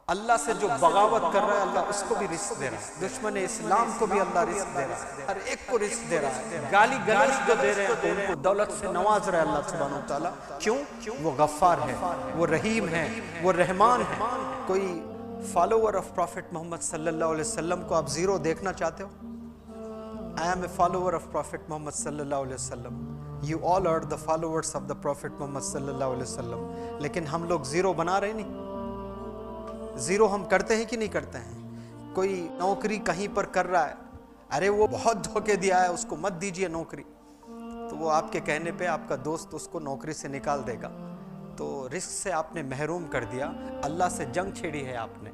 اللہ سے جو بغاوت کر رہا ہے اللہ اس کو بھی رزق دے رہا ہے، دشمن اسلام کو بھی اللہ رزق دے رہا ہے، ہر ایک کو رزق دے رہا ہے، گالی گلوچ جو دے رہے ہیں تو ان کو دولت سے نواز رہا ہے اللہ سبحانہ وتعالیٰ۔ کیوں؟ وہ غفار ہے، وہ رحیم ہے، وہ رحمان ہے۔ کوئی فالوور آف پروفٹ محمد صلی اللہ علیہ وسلم کو آپ زیرو دیکھنا چاہتے ہو؟ I am a follower of Prophet Muhammad sallallahu alaihi wasallam. You all are the followers of the Prophet Muhammad sallallahu alaihi wasallam. لیکن ہم لوگ زیرو بنا رہے نہیں؟ زیرو ہم کرتے ہیں کہ نہیں کرتے ہیں؟ کوئی نوکری کہیں پر کر رہا ہے، ارے وہ بہت دھوکے دیا ہے، اس کو مت دیجئے نوکری، تو وہ آپ کے کہنے پہ آپ کا دوست اس کو نوکری سے نکال دے گا، تو رزق سے آپ نے محروم کر دیا۔ اللہ سے جنگ چھیڑی ہے آپ نے،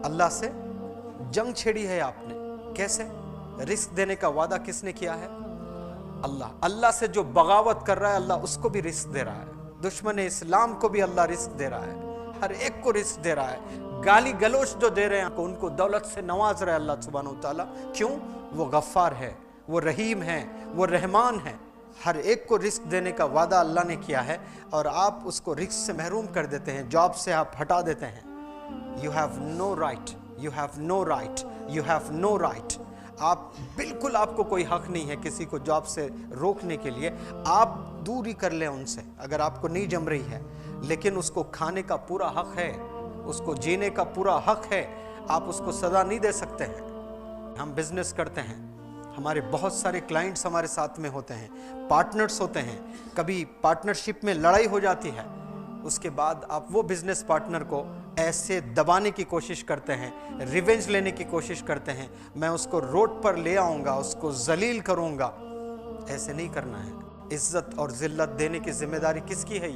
اللہ سے جنگ چھیڑی ہے آپ نے۔ کیسے؟ رزق دینے کا وعدہ کس نے کیا ہے؟ اللہ۔ اللہ سے جو بغاوت کر رہا ہے اللہ اس کو بھی رزق دے رہا ہے، دشمن اسلام کو بھی اللہ رزق دے رہا ہے، ہر ایک کو رزق دے رہا ہے۔ گالی گلوچ جو دے رہے ہیں ان کو دولت سے نواز رہا ہے اللہ سبحانہ وتعالیٰ۔ کیوں؟ وہ غفار ہے، وہ رحیم ہے، وہ رحمان ہے۔ ہر ایک کو رزق دینے کا وعدہ اللہ نے کیا ہے اور آپ اس کو رزق سے محروم کر دیتے ہیں، جاب سے آپ ہٹا دیتے ہیں۔ You have no right, you have no right, you have no right۔ آپ بالکل، آپ کو کوئی حق نہیں ہے کسی کو جاب سے روکنے کے لیے۔ آپ دوری کر لیں ان سے اگر آپ کو نہیں جم رہی ہے، لیکن اس کو کھانے کا پورا حق ہے، اس کو جینے کا پورا حق ہے، آپ اس کو سزا نہیں دے سکتے ہیں۔ ہم بزنس کرتے ہیں، ہمارے بہت سارے کلائنٹس ہمارے ساتھ میں ہوتے ہیں، پارٹنرز ہوتے ہیں، کبھی پارٹنرشپ میں لڑائی ہو جاتی ہے، اس کے بعد آپ وہ بزنس پارٹنر کو ایسے دبانے کی کوشش کرتے ہیں، ریونج لینے کی کوشش کرتے ہیں، میں اس کو روڈ پر لے آؤں گا، اس کو ذلیل کروں گا۔ ایسے نہیں کرنا ہے۔ عزت اور ذلت دینے کی ذمہ داری کس کی ہے؟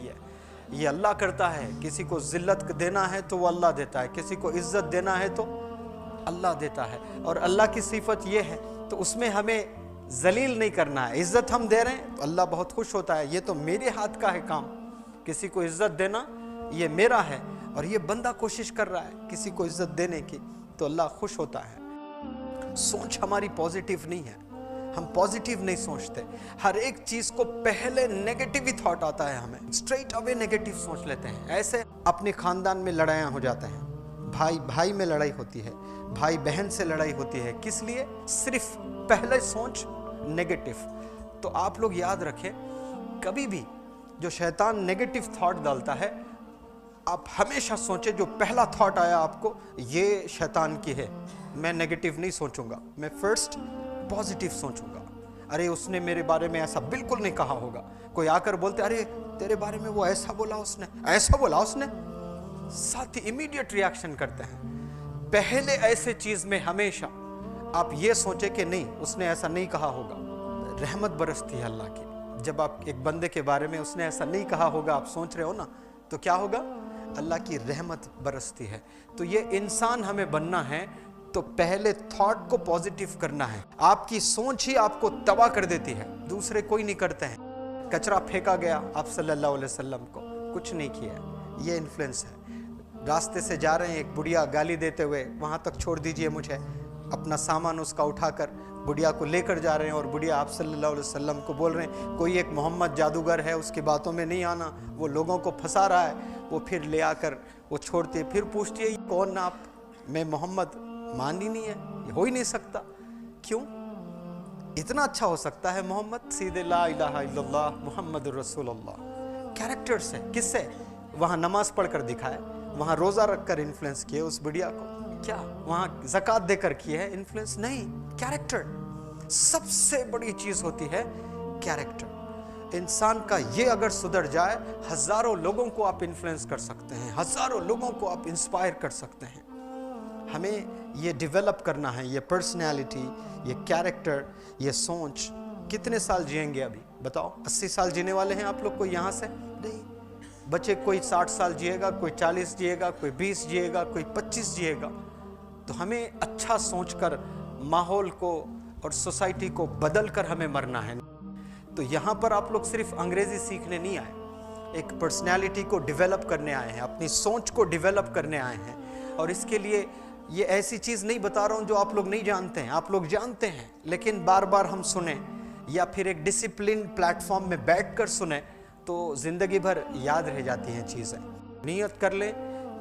یہ اللہ کرتا ہے۔ کسی کو ذلت دینا ہے تو وہ اللہ دیتا ہے، کسی کو عزت دینا ہے تو اللہ دیتا ہے، اور اللہ کی صفت یہ ہے تو اس میں ہمیں ذلیل نہیں کرنا ہے۔ عزت ہم دے رہے ہیں تو اللہ بہت خوش ہوتا ہے، یہ تو میرے ہاتھ کا ہے کام، کسی کو عزت دینا یہ میرا ہے، اور یہ بندہ کوشش کر رہا ہے کسی کو عزت دینے کی تو اللہ خوش ہوتا ہے۔ سوچ ہماری پازیٹیو نہیں ہے، ہم پازیٹیو نہیں سوچتے، ہر ایک چیز کو پہلے نیگیٹو ہی تھاٹ آتا ہے، ہمیں اسٹریٹ اوے نیگیٹو سوچ لیتے ہیں۔ ایسے اپنے خاندان میں لڑائیاں ہو جاتے ہیں، بھائی بھائی میں لڑائی ہوتی ہے، بھائی بہن سے لڑائی ہوتی ہے، کس لیے؟ صرف پہلے سوچ نیگیٹو۔ تو آپ لوگ یاد رکھیں، کبھی بھی جو شیطان نیگیٹو تھاٹ ڈالتا ہے، آپ ہمیشہ سوچیں جو پہلا تھاٹ آیا آپ کو یہ شیطان کی ہے، میں نیگیٹو نہیں سوچوں گا، میں فرسٹ پازیٹیو سوچوں گا۔ ارے اس نے میرے بارے میں ایسا بالکل نہیں کہا ہوگا، کوئی آ کر بولتے ارے تیرے بارے میں وہ ایسا بولا اس نے، ایسا بولا اس نے، ساتھ ہی امیڈیٹ ریاکشن کرتے ہیں۔ پہلے ایسے چیز میں ہمیشہ آپ یہ سوچیں کہ نہیں اس نے ایسا نہیں کہا ہوگا، رحمت برستی ہے اللہ کی۔ جب آپ ایک بندے کے بارے میں اس نے ایسا نہیں کہا ہوگا آپ سوچ رہے ہو نا، تو کیا ہوگا؟ اللہ کی رحمت برستی ہے۔ تو یہ انسان ہمیں بننا ہے تو پہلے تھاٹ کو پازیٹیو کرنا ہے۔ آپ کی سوچ ہی آپ کو تباہ کر دیتی ہے، دوسرے کوئی نہیں کرتے ہیں۔ کچرا پھینکا گیا آپ صلی اللہ علیہ وسلم کو، کچھ نہیں کیا، یہ انفلوئنس ہے۔ راستے سے جا رہے ہیں، ایک بڑھیا گالی دیتے ہوئے وہاں تک چھوڑ دیجئے مجھے، اپنا سامان اس کا اٹھا کر بڑھیا کو لے کر جا رہے ہیں، اور بڑھیا آپ صلی اللہ علیہ وسلم کو بول رہے ہیں کوئی ایک محمد جادوگر ہے، اس کی باتوں میں نہیں آنا، وہ لوگوں کو پھنسا رہا ہے، وہ پھر لے آ کر وہ چھوڑتی ہے، پھر پوچھتی ہے یہ کون نا آپ؟ میں محمد، مان ہی نہیں ہے، یہ ہو ہی نہیں سکتا۔ کیوں؟ اتنا اچھا ہو سکتا ہے محمد، سیدھے لا الہ الا اللہ محمد رسول اللہ۔ کیریکٹر سے، کس سے؟ وہاں نماز پڑھ کر دکھائے، وہاں روزہ رکھ کر انفلوئنس کیے اس بڑھیا کو، کیا وہاں زکوٰۃ دے کر کیے ہے انفلوئنس؟ نہیں، کیریکٹر سب سے بڑی چیز ہوتی ہے، کیریکٹر۔ انسان کا یہ اگر سدھر جائے، ہزاروں لوگوں کو آپ انفلوئنس کر سکتے ہیں، ہزاروں لوگوں کو آپ انسپائر کر سکتے ہیں۔ ہمیں یہ ڈیولپ کرنا ہے، یہ پرسنالٹی، یہ کیریکٹر، یہ سوچ۔ کتنے سال جئیں گے ابھی بتاؤ؟ 80 سال جینے والے ہیں آپ لوگ کو یہاں سے؟ نہیں، بچے کوئی 60 سال جیے گا، کوئی 40 جیے گا، کوئی 20 جیے گا، کوئی 25 جیے گا۔ تو ہمیں اچھا سوچ کر ماحول کو اور سوسائٹی کو بدل کر ہمیں مرنا ہے۔ تو یہاں پر آپ لوگ صرف انگریزی سیکھنے نہیں آئے، ایک پرسنالٹی کو ڈیولپ کرنے آئے ہیں، اپنی سوچ کو ڈیولپ کرنے آئے ہیں۔ اور اس کے لیے یہ ایسی چیز نہیں بتا رہا ہوں جو آپ لوگ نہیں جانتے ہیں، آپ لوگ جانتے ہیں، لیکن بار بار ہم سنیں یا پھر ایک ڈسپلن پلیٹ فارم میں بیٹھ کر سنیں تو زندگی بھر یاد رہ جاتی ہیں چیزیں۔ نیت کر لیں